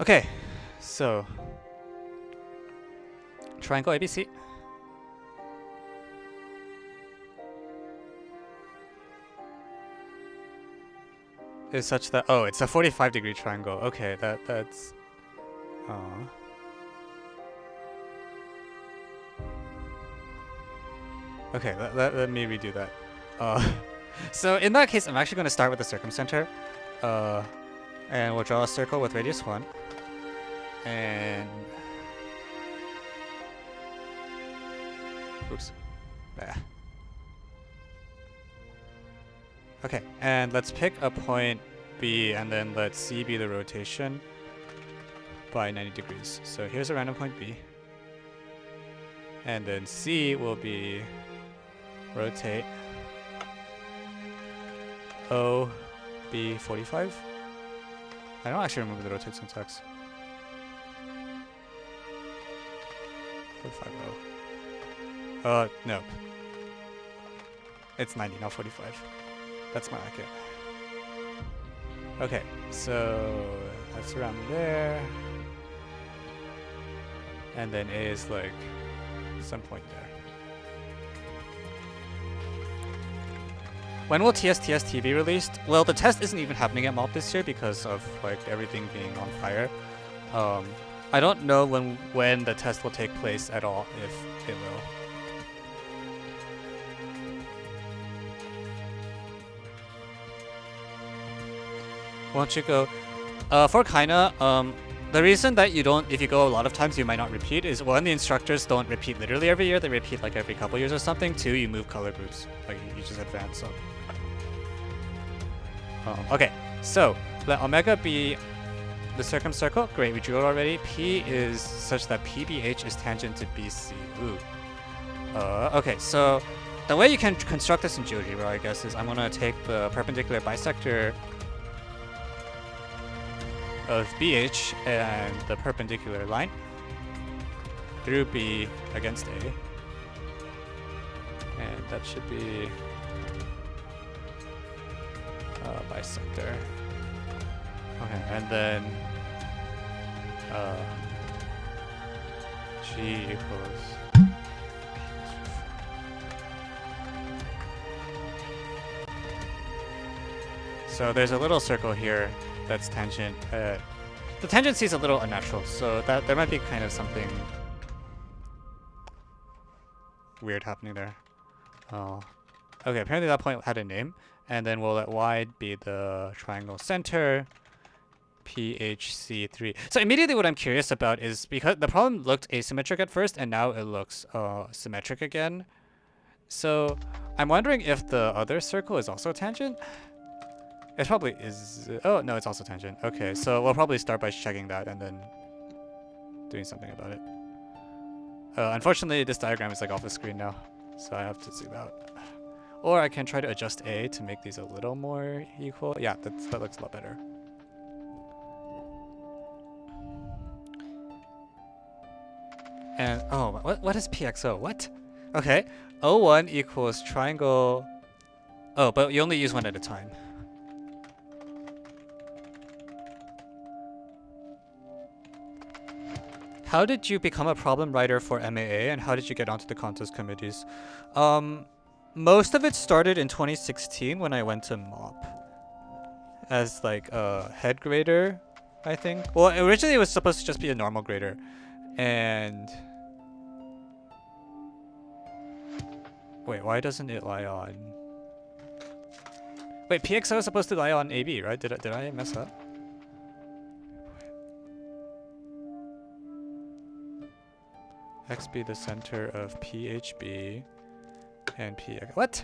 Okay, so triangle ABC. Is such that it's a 45-degree triangle. Okay, that's okay, let me redo that. So in that case, I'm actually going to start with the circumcenter, and we'll draw a circle with radius 1, and oops, okay, and let's pick a point B, and then let C be the rotation by 90 degrees. So here's a random point B, and then C will be rotate O B 45. I don't actually remember the rotate syntax. 45 O. Nope. It's 90, not 45. That's my accurate. Okay, so that's around there. And then A is like some point there. When will TSTST be released? Well, the test isn't even happening at MOP this year because of like everything being on fire. I don't know when the test will take place at all, if it will. Won't you go? For Kaina, the reason that you don't, if you go a lot of times, you might not repeat is one, the instructors don't repeat literally every year, they repeat like every couple years or something. Two, you move color groups, like you just advance up. Okay, so let omega be the circumcircle. Great, we drew it already. P is such that PBH is tangent to BC. Ooh. Okay, so the way you can construct this in GeoGebra, I guess, is I'm gonna take the perpendicular bisector of BH and the perpendicular line through B against A, and that should be bisector. Okay, and then G equals so there's a little circle here that's tangent. The tangency is a little unnatural, so that there might be kind of something weird happening there. Okay, apparently that point had a name, and then we'll let Y be the triangle center, PHC3. So immediately what I'm curious about is, because the problem looked asymmetric at first, and now it looks symmetric again. So I'm wondering if the other circle is also tangent? It probably is. Oh, no, it's also tangent. Okay, so we'll probably start by checking that and then doing something about it. Unfortunately, this diagram is like off the screen now, so I have to zoom out. Or I can try to adjust A to make these a little more equal. Yeah, that looks a lot better. And, oh, what is PXO? What? Okay, O1 equals triangle... Oh, but you only use one at a time. How did you become a problem writer for MAA, and how did you get onto the contest committees? Most of it started in 2016 when I went to MOP as like a head grader, I think. Well, originally it was supposed to just be a normal grader, and wait, why doesn't it lie on? Wait, PXO is supposed to lie on AB, right? Did I mess up? X be the center of PHB and PX. What?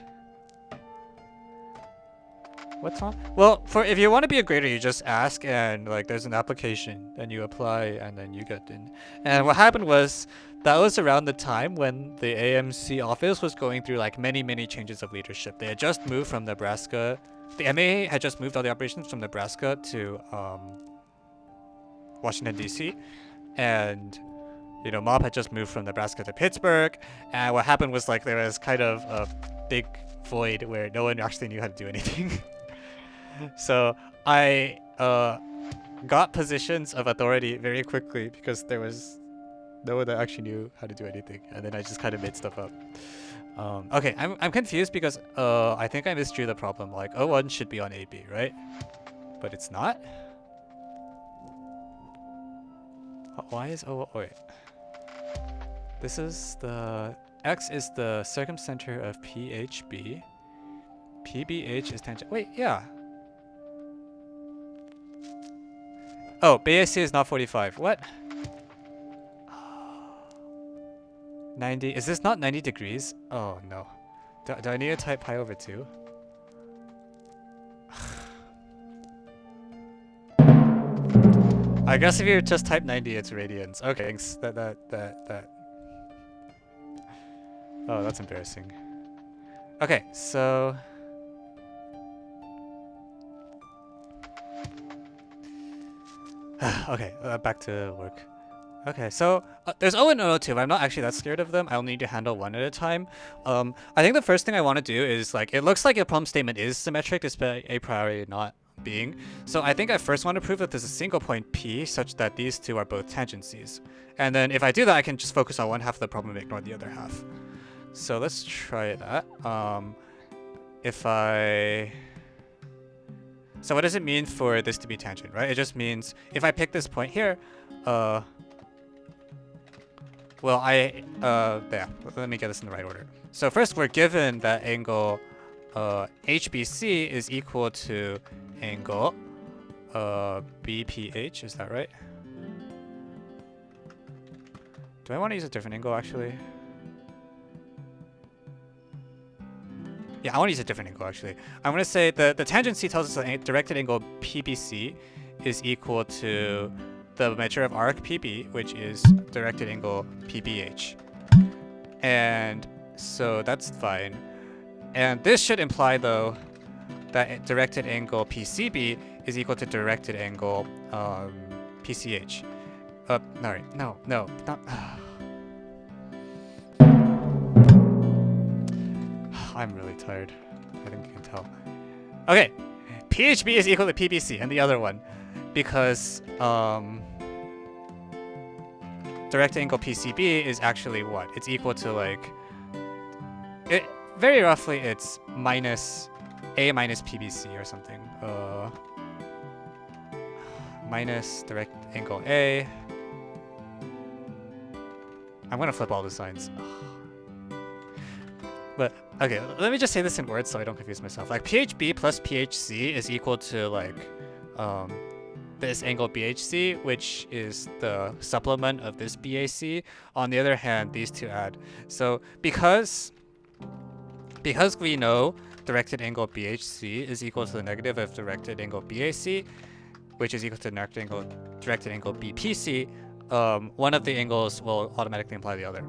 What's wrong? Well, if you want to be a grader, you just ask, and like there's an application, and you apply, and then you get in. And what happened was that was around the time when the AMC office was going through like many changes of leadership. They had just moved from Nebraska. The MAA had just moved all the operations from Nebraska to Washington DC, and you know, MOP had just moved from Nebraska to Pittsburgh, and what happened was like there was kind of a big void where no one actually knew how to do anything. So I got positions of authority very quickly because there was no one that actually knew how to do anything, and then I just kind of made stuff up. Okay, I'm confused because I think I misdrew the problem. Like O1 should be on AB, right? But it's not. Why is O? Oh, wait. This is the X is the circumcenter of PHB. PBH is tangent. Wait, yeah. Oh, BAC is not 45. What? 90. Is this not 90 degrees? Oh no. Do I need to type pi over 2? I guess if you just type 90, it's radians. Okay, thanks. That. Oh, that's embarrassing. Okay, so. Okay, back to work. Okay, so there's O and O2. I'm not actually that scared of them. I'll need to handle one at a time. I think the first thing I want to do is, like, it looks like a problem statement is symmetric despite a priori not being. So I think I first want to prove that there's a single point P such that these two are both tangencies. And then if I do that, I can just focus on one half of the problem and ignore the other half. So let's try that. So what does it mean for this to be tangent, right? It just means if I pick this point here, well, there. Let me get this in the right order. So first, we're given that angle HBC is equal to angle BPH. Is that right? Do I want to use a different angle, actually? Yeah, I want to use a different angle, actually. I'm going to say the tangency tells us that a directed angle PBC is equal to the measure of arc PB, which is directed angle PBH. And so that's fine. And this should imply, though, that directed angle PCB is equal to directed angle PCH. No, not... I'm really tired. I think you can tell. Okay, PHB is equal to PBC and the other one, because direct angle PCB is actually what? It's equal to, like, it very roughly it's minus A minus PBC or something. Minus direct angle A. I'm gonna flip all the signs. But okay, let me just say this in words so I don't confuse myself. Like PHB plus PHC is equal to, like, this angle BHC, which is the supplement of this BAC. On the other hand, these two add. So because we know directed angle BHC is equal to the negative of directed angle BAC, which is equal to directed angle BPC, one of the angles will automatically imply the other.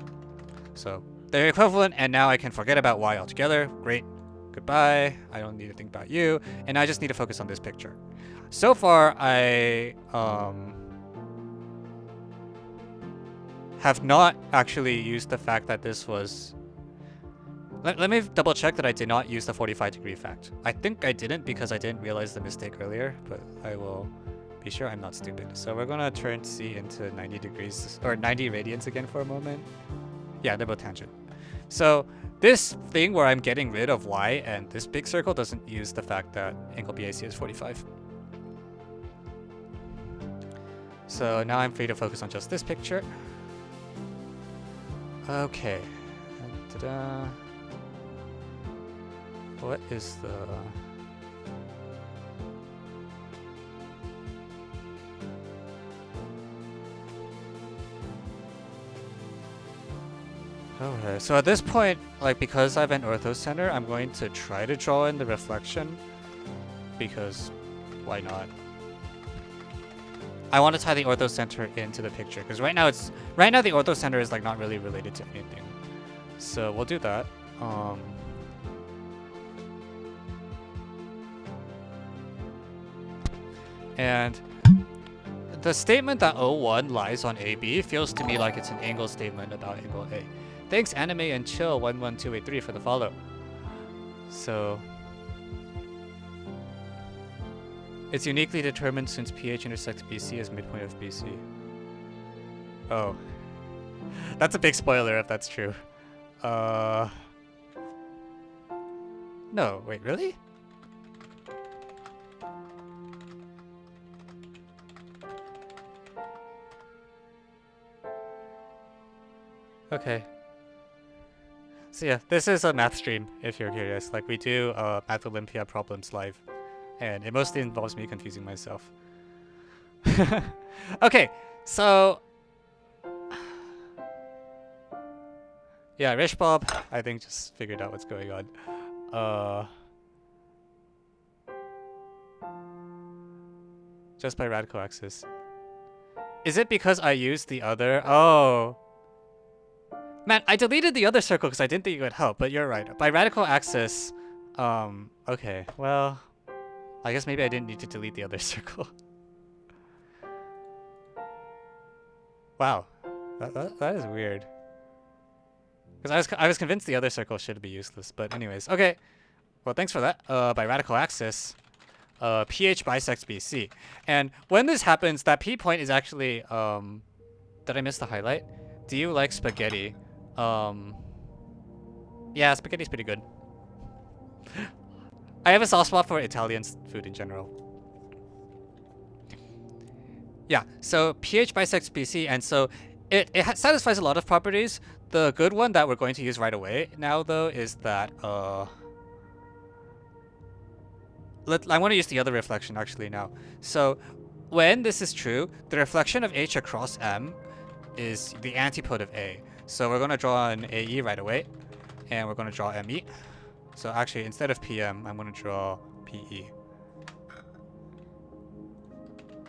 So they're equivalent, and now I can forget about y altogether. Great. Goodbye. I don't need to think about you. And I just need to focus on this picture. So far, I have not actually used the fact that this was... Let me double check that I did not use the 45-degree fact. I think I didn't because I didn't realize the mistake earlier, but I will be sure I'm not stupid. So we're going to turn C into 90 degrees, or 90 radians again for a moment. Yeah, they're both tangent. So this thing where I'm getting rid of y and this big circle doesn't use the fact that angle BAC is 45. So now I'm free to focus on just this picture. Okay. Ta-da. What is the... Okay, so at this point, like, because I have an orthocenter, I'm going to try to draw in the reflection, because why not? I want to tie the orthocenter into the picture, because right now the orthocenter is, like, not really related to anything. So we'll do that. And the statement that O1 lies on AB feels to me like it's an angle statement about angle A. Thanks Anime and Chill 11283 for the follow. So It's uniquely determined since PH intersects BC as midpoint of BC. Oh. That's a big spoiler if that's true. No, wait, really? Okay. So yeah, this is a math stream, if you're curious. Like, we do Math Olympia problems live. And it mostly involves me confusing myself. Okay, so... yeah, Rich Bob, I think, just figured out what's going on. Just by radical axis. Is it because I used the other? Oh. Man, I deleted the other circle because I didn't think it would help, but you're right. By radical axis, okay, well, I guess maybe I didn't need to delete the other circle. Wow, that is weird. Because I was convinced the other circle should be useless, but anyways, okay. Well, thanks for that. By radical axis, PH bisects BC, and when this happens, that P point is actually did I miss the highlight? Do you like spaghetti? Yeah, spaghetti's pretty good. I have a soft spot for Italian food in general. Yeah, so pH bisects BC, and so it satisfies a lot of properties. The good one that we're going to use right away now, though, is that I want to use the other reflection actually now. So when this is true, the reflection of H across M is the antipode of A. So we're going to draw an AE right away, and we're going to draw ME. So actually, instead of PM, I'm going to draw PE.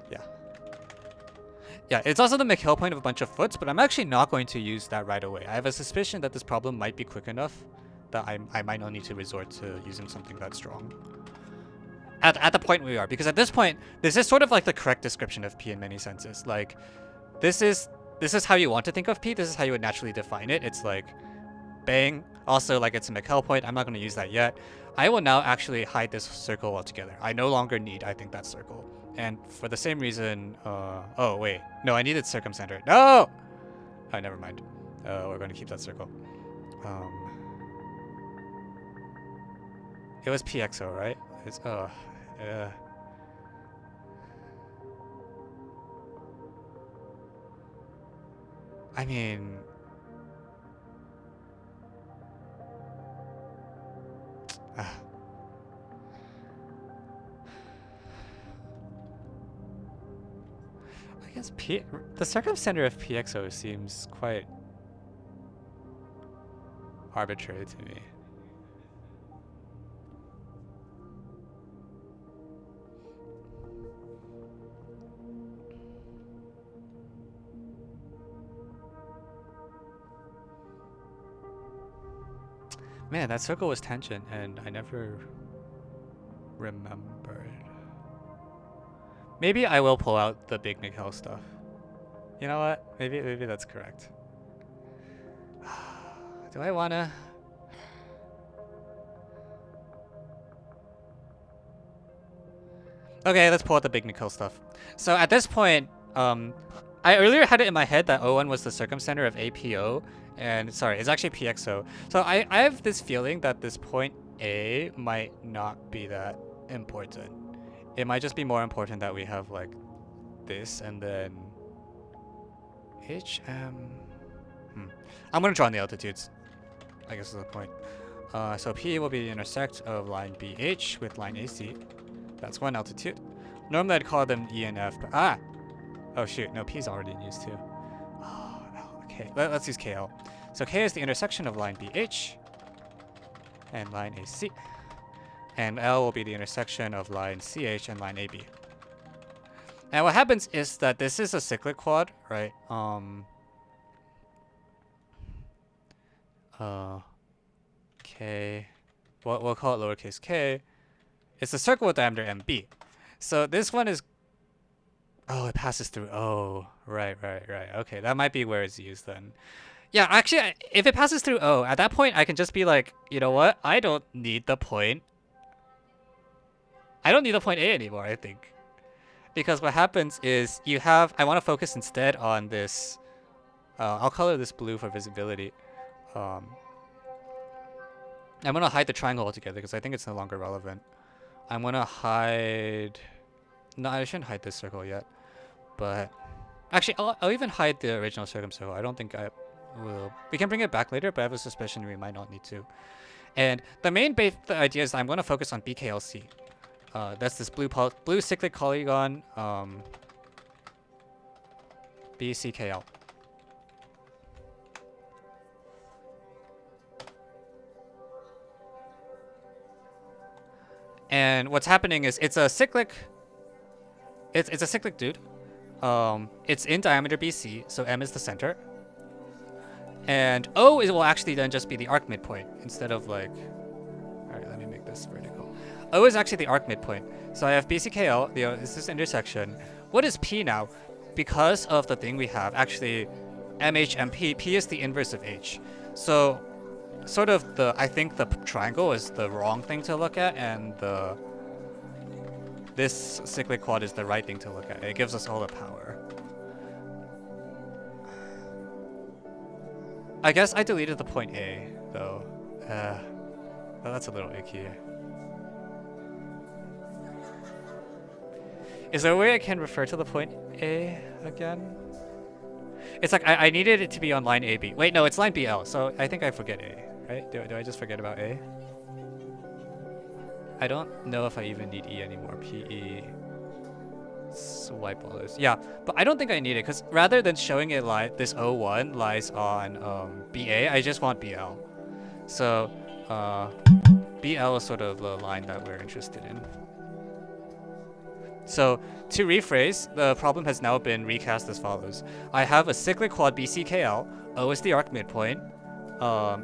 Yeah. Yeah, it's also the McHale point of a bunch of foots, but I'm actually not going to use that right away. I have a suspicion that this problem might be quick enough that I might not need to resort to using something that strong. At the point we are, because at this point, this is sort of like the correct description of P in many senses. Like, this is how you want to think of P. This is how you would naturally define it. It's like, bang. Also, like, it's a McHale point. I'm not going to use that yet. I will now actually hide this circle altogether. I no longer need, I think, that circle. And for the same reason, oh, wait. No, I needed circumcenter. No! Oh, never mind. We're going to keep that circle. It was PXO, right? It's, I mean... I guess the circumcenter of PXO seems quite arbitrary to me. Man, that circle was tangent, and I never remembered. Maybe I will pull out the big McHale stuff. You know what? Maybe that's correct. Do I wanna? Okay, let's pull out the big McHale stuff. So at this point, I earlier had it in my head that O1 was the circumcenter of APO. And sorry, it's actually PXO. So I have this feeling that this point A might not be that important. It might just be more important that we have like this and then HM. I'm gonna draw in the altitudes. I guess is the point. So P will be the intersect of line BH with line AC. That's one altitude. Normally I'd call them E and F, but oh shoot, no, P is already in use too. Okay, let's use KL. So K is the intersection of line BH and line AC. And L will be the intersection of line CH and line AB. And what happens is that this is a cyclic quad, right? K, we'll call it lowercase k. It's a circle with diameter MB. So this one is, oh, it passes through O. Right. Okay, that might be where it's used then. Yeah, actually, if it passes through O, at that point, I can just be like, you know what? I don't need the point. I don't need the point A anymore, I think. Because what happens is you have, I want to focus instead on this, I'll color this blue for visibility. Um, I'm going to hide the triangle altogether because I think it's no longer relevant. I'm going to hide, no, I shouldn't hide this circle yet. But actually, I'll even hide the original circumcircle. I don't think I will. We can bring it back later, but I have a suspicion we might not need to. And the main the idea is I'm going to focus on BKLC. That's this blue cyclic polygon, BCKL. And what's happening is it's a cyclic. It's a cyclic dude. It's in diameter BC, so M is the center. And O will actually then just be the arc midpoint instead of like. All right, let me make this vertical. O is actually the arc midpoint. So I have BCKL. This is intersection. What is P now? Because of the thing we have, actually, MHMP. P is the inverse of H. So, sort of I think the triangle is the wrong thing to look at, and this cyclic quad is the right thing to look at. It gives us all the power. I guess I deleted the point A, though. That's a little icky. Is there a way I can refer to the point A again? It's like I needed it to be on line AB. Wait, no, it's line BL, so I think I forget A, right? Do I just forget about A? I don't know if I even need E anymore. PE. Swipe all this. Yeah, but I don't think I need it, because rather than showing it like this O1 lies on BA, I just want BL. So BL is sort of the line that we're interested in. So to rephrase, the problem has now been recast as follows. I have a cyclic quad BCKL, O is the arc midpoint,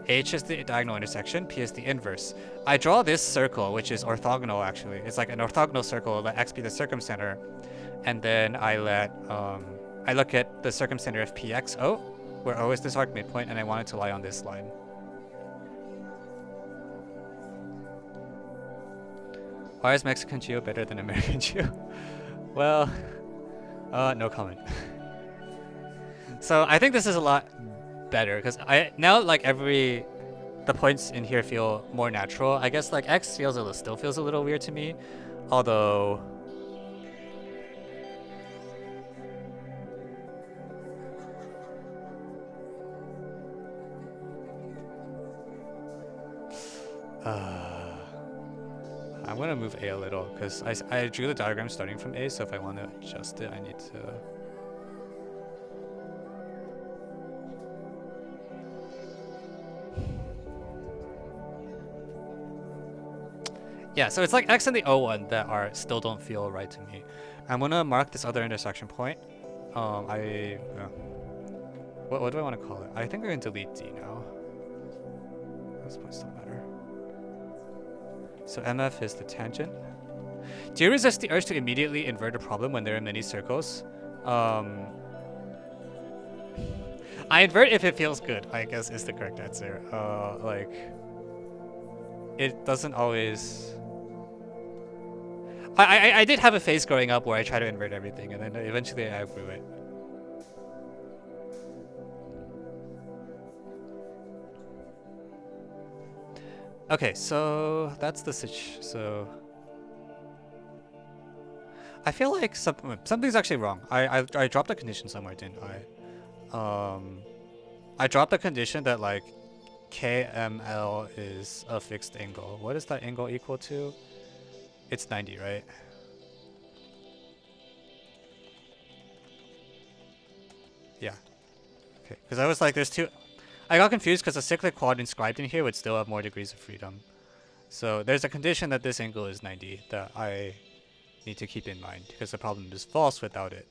H is the diagonal intersection, P is the inverse. I draw this circle, which is orthogonal actually. It's like an orthogonal circle, let X be the circumcenter. And then I look at the circumcenter of PXO, where O is this arc midpoint, and I want it to lie on this line. Why is Mexican Geo better than American Geo? Well, no comment. So I think this is a lot better because now like the points in here feel more natural. I guess like X still feels a little weird to me, although. I'm gonna move A a little because I drew the diagram starting from A, so if I want to adjust it, I need to. Yeah, so it's like X and the O1 that still don't feel right to me. I'm gonna mark this other intersection point. What do I want to call it? I think we're gonna delete D now. This point still matter. So MF is the tangent. Do you resist the urge to immediately invert a problem when there are many circles? I invert if it feels good, I guess is the correct answer. Like, it doesn't always. I did have a phase growing up where I tried to invert everything, and then eventually I outgrew it. Okay, so that's the so I feel like something's actually wrong. I dropped a condition somewhere, didn't I? I dropped a condition that like KML is a fixed angle. What is that angle equal to? It's 90, right? Yeah. Okay, because I was like, there's two. I got confused because the cyclic quad inscribed in here would still have more degrees of freedom. So there's a condition that this angle is 90 that I need to keep in mind because the problem is false without it.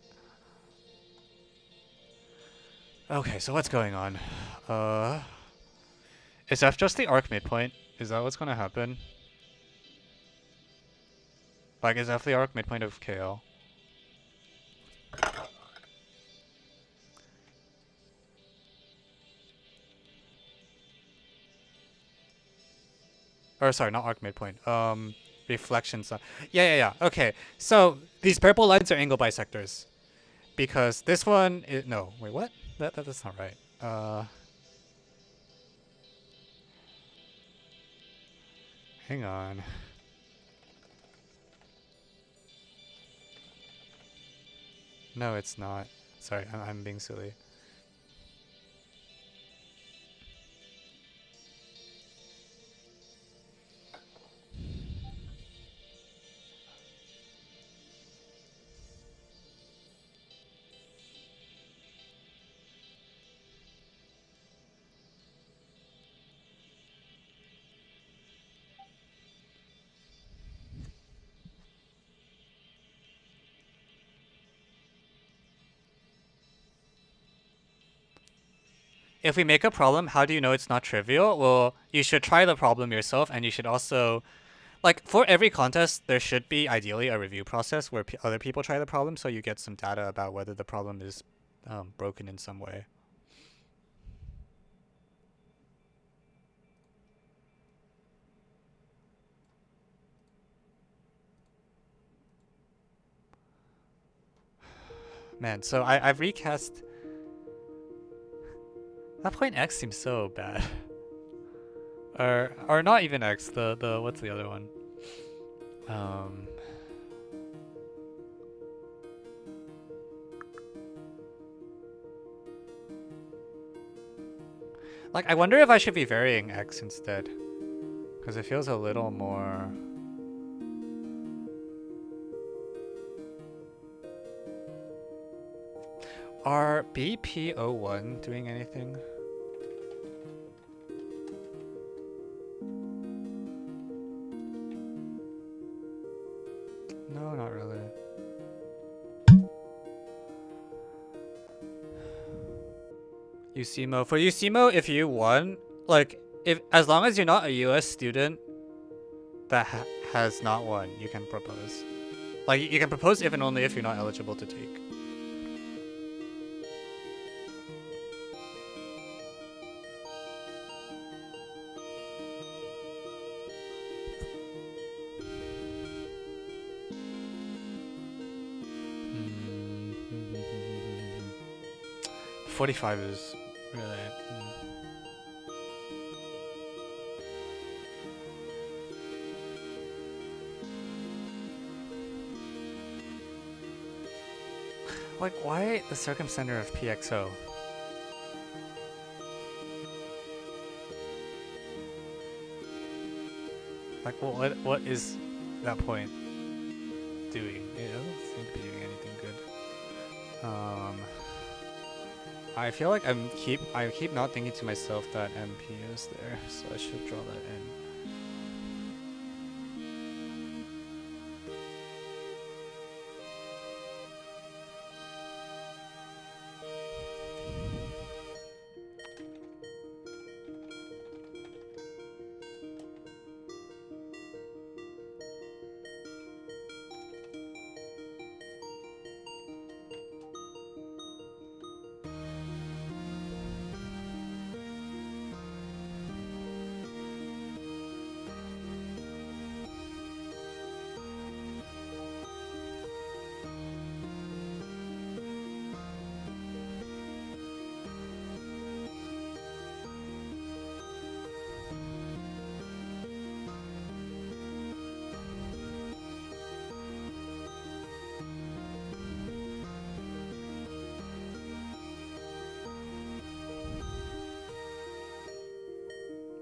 Okay, so what's going on? Is F just the arc midpoint? Is that what's gonna happen? Like, is F the arc midpoint of KL? Or sorry, not arc midpoint. reflections on. Yeah. Okay, so these purple lines are angle bisectors because this one is no. Wait, what? That's not right. Hang on. No, it's not. Sorry, I'm being silly. If we make a problem, how do you know it's not trivial? Well, you should try the problem yourself, and you should also, like, for every contest, there should be ideally a review process where other people try the problem, so you get some data about whether the problem is broken in some way. Man, so I've recast. That point X seems so bad. Or not even X. The what's the other one? Like, I wonder if I should be varying X instead, because it feels a little more. Are BP01 doing anything? No, not really. UCMO. For UCMO, if you won, like, if as long as you're not a US student that has not won, you can propose. Like, you can propose if and only if you're not eligible to take. Mm-hmm. 45 is really. Like, why the circumcenter of PXO? Like, what is that point doing? It doesn't seem to be doing anything good. I feel like I keep not thinking to myself that MP is there, so I should draw that in.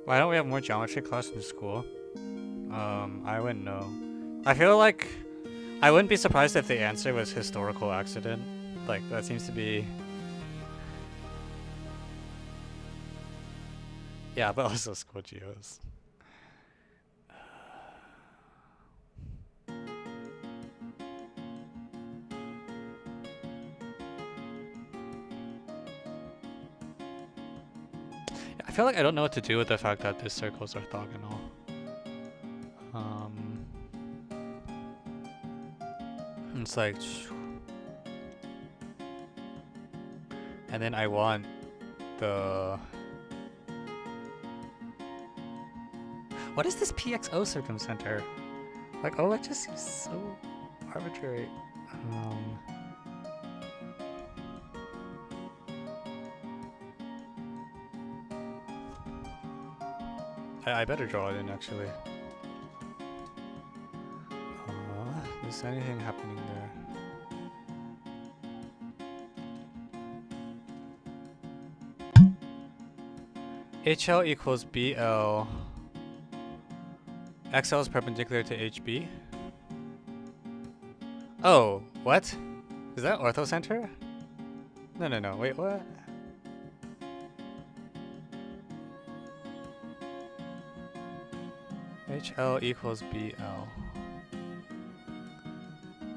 Why don't we have more geometry class in school? I wouldn't know. I feel like I wouldn't be surprised if the answer was historical accident. Like, that seems to be. Yeah, but also school geos. I feel like I don't know what to do with the fact that this circle is orthogonal. It's like, and then I want the. What is this PXO circumcenter? Like, oh, it just seems so arbitrary. I better draw it in, actually. Is anything happening there? HL equals BL. XL is perpendicular to HB. Oh, what? Is that orthocenter? No, wait, what? HL equals BL.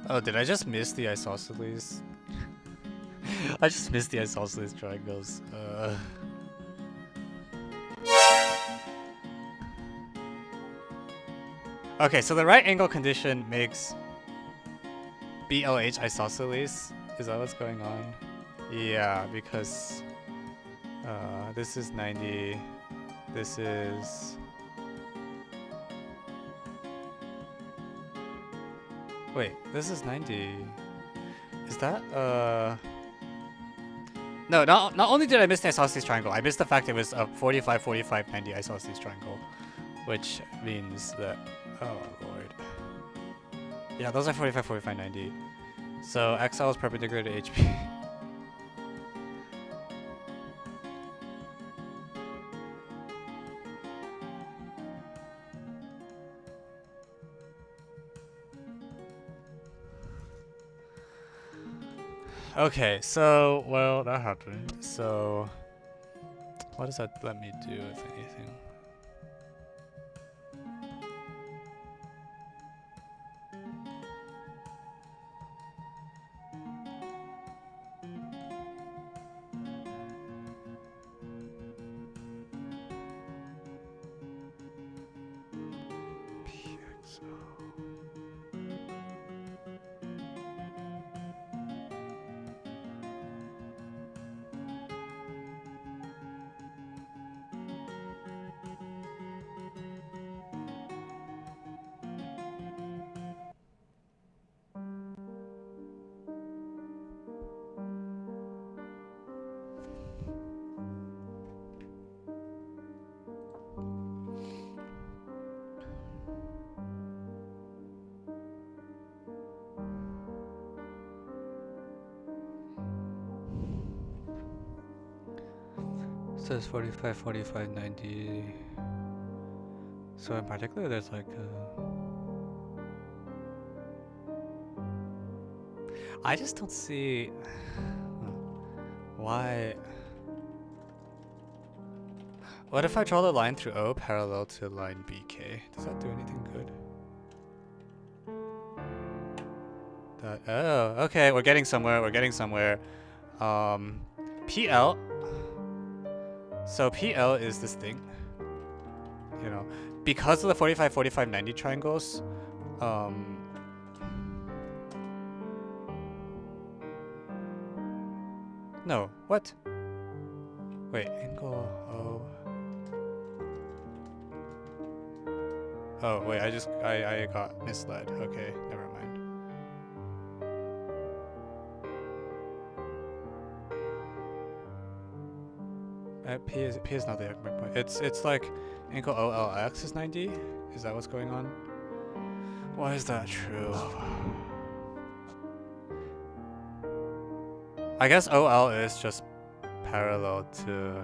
Oh, did I just miss the isosceles? I just missed the isosceles triangles. Okay, so the right angle condition makes BLH isosceles. Is that what's going on? Yeah, because this is 90. This is... Wait, this is 90. Is that No, not only did I miss the isosceles triangle, I missed the fact it was a 45, 45, 90 isosceles triangle, which means that, oh lord. Yeah, those are 45, 45, 90. So XL is perpendicular to HP. Okay, so, well, that happened. So, what does that let me do, if anything? So it's 45, 45, 90. So in particular, there's like I just don't see why. What if I draw the line through O parallel to line BK? Does that do anything good? Oh, okay, we're getting somewhere, PL. So PL is this thing, you know, because of the 45, 45, 90 triangles, no, what? Wait, angle O. Oh, wait, I got misled. Okay, never mind. P is not the economic point. It's like angle OLX is 90. Is that what's going on? Why is that true? I guess OL is just parallel to.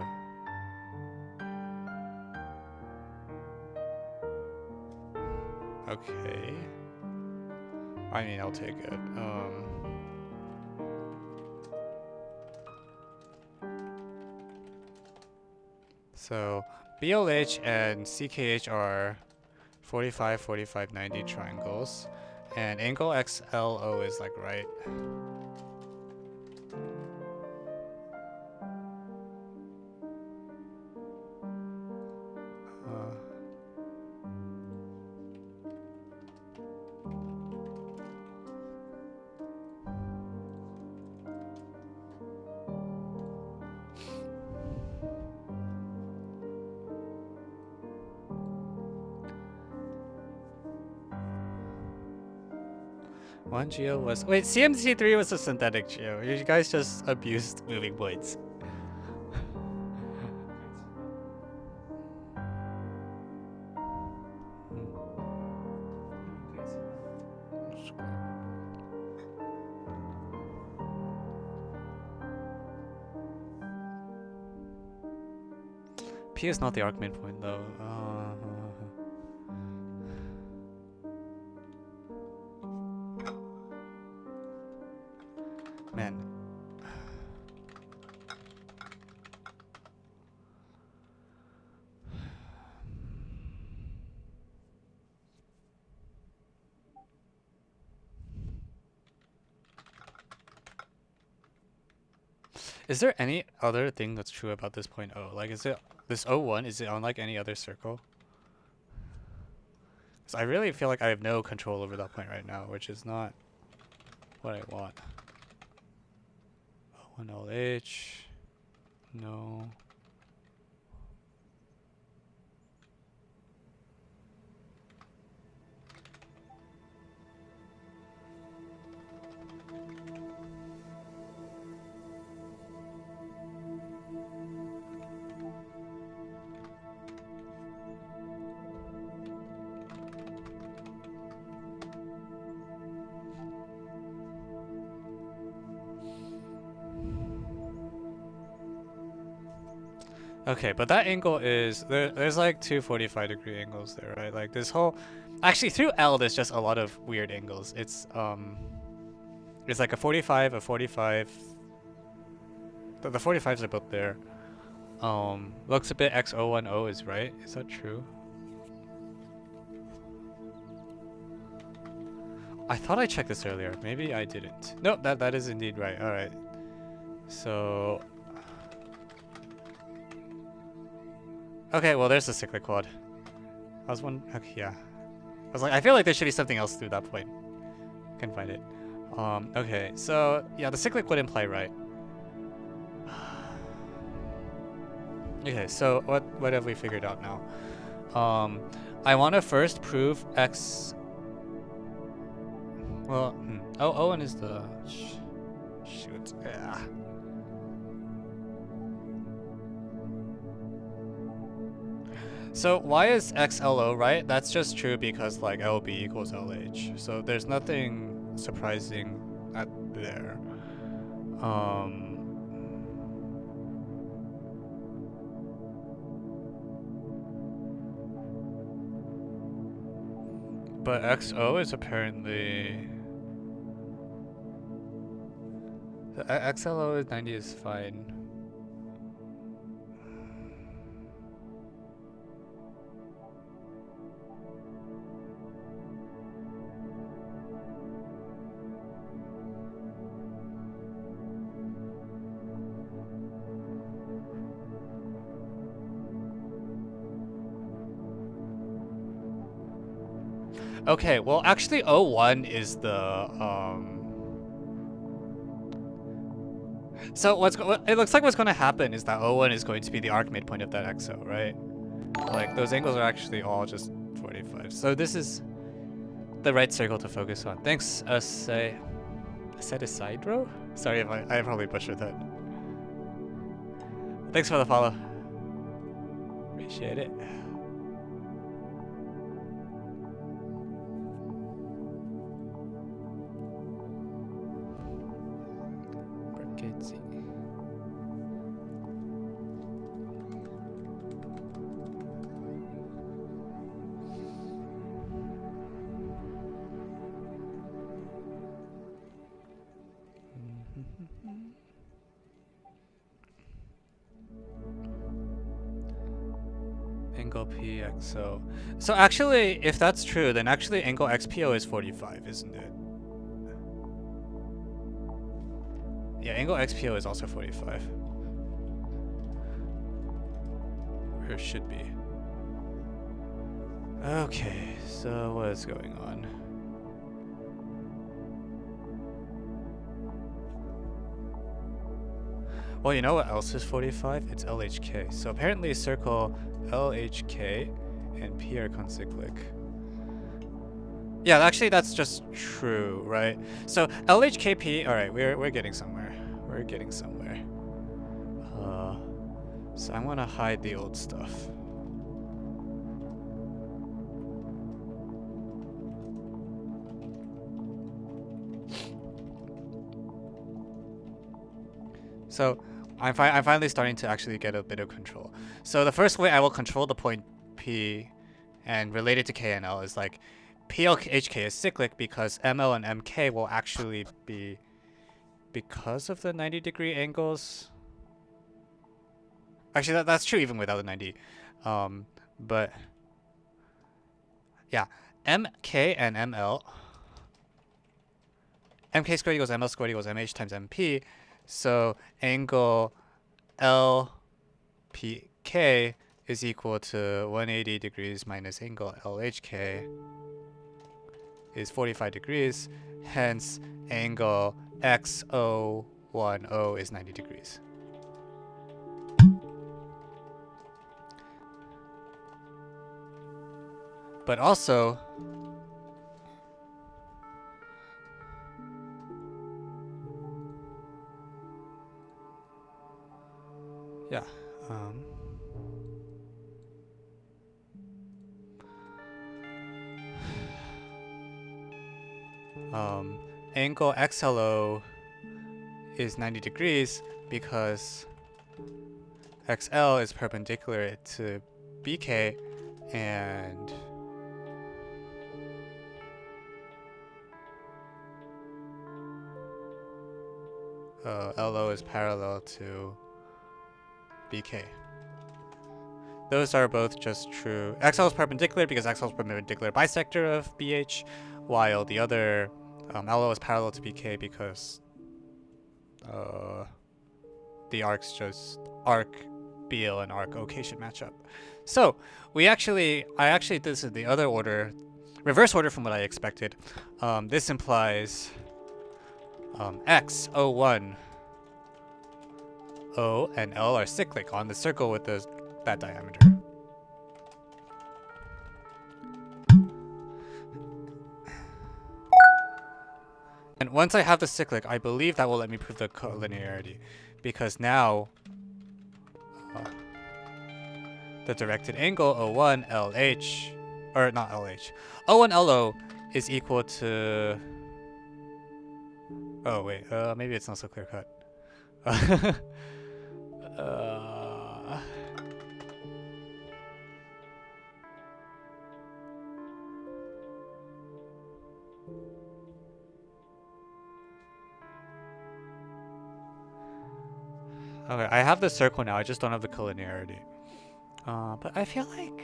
Okay. I mean, I'll take it. So BLH and CKH are 45, 45, 90 triangles, and angle XLO is like right. One geo was... Wait, CMC3 was a synthetic geo. You guys just abused moving points. P is not the arc midpoint though. Man. Is there any other thing that's true about this point O? Like, is it this O1? Is it unlike any other circle? Because I really feel like I have no control over that point right now, which is not what I want. O1 LH. No. Okay, but that angle is there's like two 45-degree angles there, right? Like this whole actually through L there's just a lot of weird angles. It's like a 45, a 45. The 45s are both there. Looks a bit X010 is right. Is that true? I thought I checked this earlier. Maybe I didn't. Nope, that is indeed right. All right. So okay, well there's the cyclic quad. I was one. Okay, yeah. I was like, I feel like there should be something else through that point. Couldn't find it. Okay, so yeah, the cyclic would imply right. Okay, so what have we figured out now? I want to first prove X. Well, Owen is the shoot. Yeah. So why is X LO right? That's just true because like LB equals LH. So there's nothing surprising at there. But XO is apparently the XLO is 90 is fine. Okay, well actually O1 is the so it looks like what's going to happen is that O1 is going to be the arc midpoint of that XO, right? Like those angles are actually all just 45. So this is the right circle to focus on. Thanks, Isidro? Sorry if I probably butchered that. Thanks for the follow. Appreciate it. Angle PXO. So actually, if that's true, then actually angle XPO is 45, isn't it? Yeah, angle XPO is also 45. Or it should be. Okay, so what is going on? Well, you know what else is 45? It's LHK. So apparently circle LHK and P are concyclic. Yeah, actually that's just true, right? So LHKP, all right, we're getting somewhere. We're getting somewhere. So I want to hide the old stuff. So I'm finally starting to actually get a bit of control. So the first way I will control the point P and relate it to K and L is like PLHK is cyclic because ML and MK will actually be because of the 90-degree angles. Actually, that's true even without the 90. But yeah, MK and ML. MK squared equals ML squared equals MH times MP. So angle LPK is equal to 180 degrees minus angle LHK is 45 degrees. Hence, angle XO10 is 90 degrees. But also, yeah. Angle XLO is 90 degrees because XL is perpendicular to BK and LO is parallel to BK. Those are both just true. XL is perpendicular because XL is perpendicular bisector of BH, while the other LO is parallel to BK because the arcs just arc BL and arc OK should match up. So I actually did this in the other order, reverse order from what I expected. This implies X, O1, O, and L are cyclic on the circle with that diameter. And once I have the cyclic, I believe that will let me prove the collinearity, because now the directed angle O1 LH, or not LH, O1 LO is equal to. Oh wait, maybe it's not so clear cut. Okay, I have the circle now. I just don't have the collinearity. But I feel like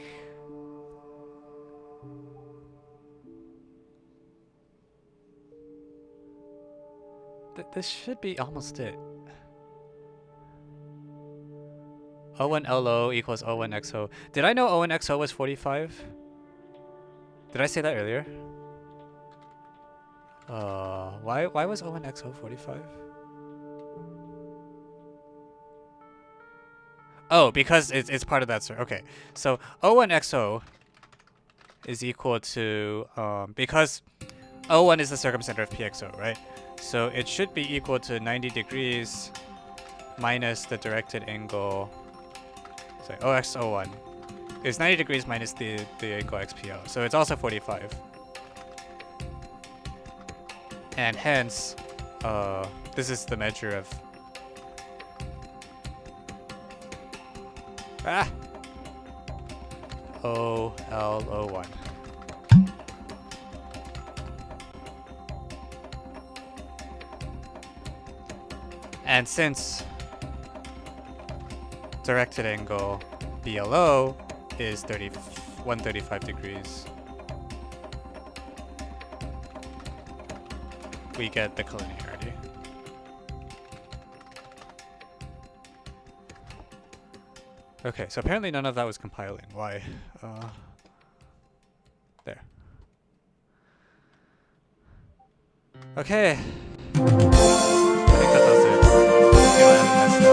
this should be almost it. O1 LO equals O1 XO. Did I know O1 XO was 45? Did I say that earlier? Why was O1 XO 45? Oh, because it's part of that circle. Okay, so O1 XO is equal to because O1 is the circumcenter of PXO, right? So it should be equal to 90 degrees minus the directed angle. Sorry, OXO1 is 90 degrees minus the angle XPO. So it's also 45. And hence, this is the measure of OLO1. And since directed angle BLO is 135 degrees, we get the collinearity. Okay, so apparently none of that was compiling. Why? There. Okay. I think that does it. Go ahead and mess up.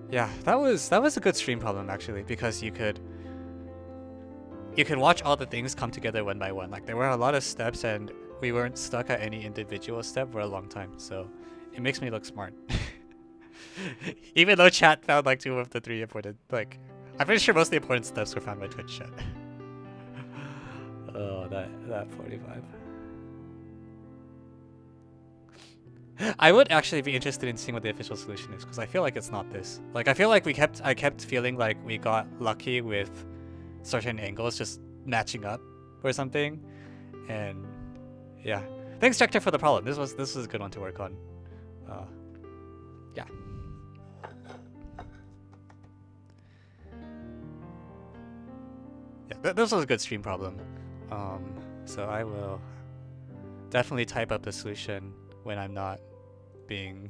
Yeah, that was a good stream problem actually, because you could watch all the things come together one by one. Like there were a lot of steps and we weren't stuck at any individual step for a long time. So it makes me look smart. Even though chat found like 2 of the 3 important, like I'm pretty sure most of the important steps were found by Twitch chat. Oh, that 45. I would actually be interested in seeing what the official solution is, because I feel like it's not this. Like I feel like I kept feeling like we got lucky with certain angles just matching up or something, and yeah. Thanks, Jector, for the problem. This was a good one to work on. Yeah. Yeah, this was a good stream problem. So I will definitely type up the solution when I'm not being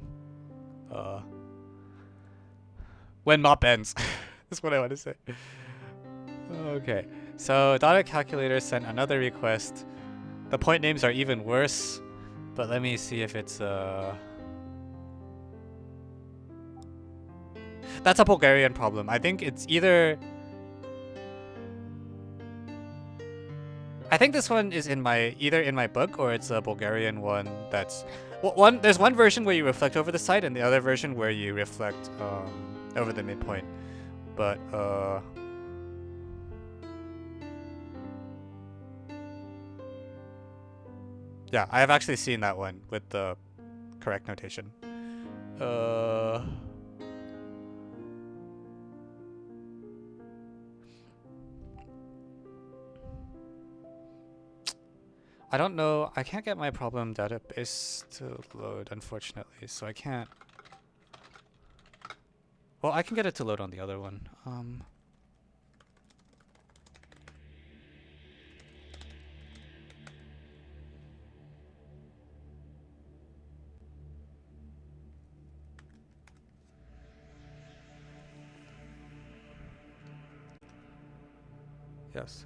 when mop ends. That's what I want to say. Okay, so data calculator sent another request. The point names are even worse, but let me see if it's that's a Bulgarian problem. I think it's either I think this one is either in my book or it's a Bulgarian one that's there's one version where you reflect over the side and the other version where you reflect over the midpoint. But yeah, I have actually seen that one with the correct notation. I don't know. I can't get my problem database to load, unfortunately, so I can't. Well, I can get it to load on the other one. Yes.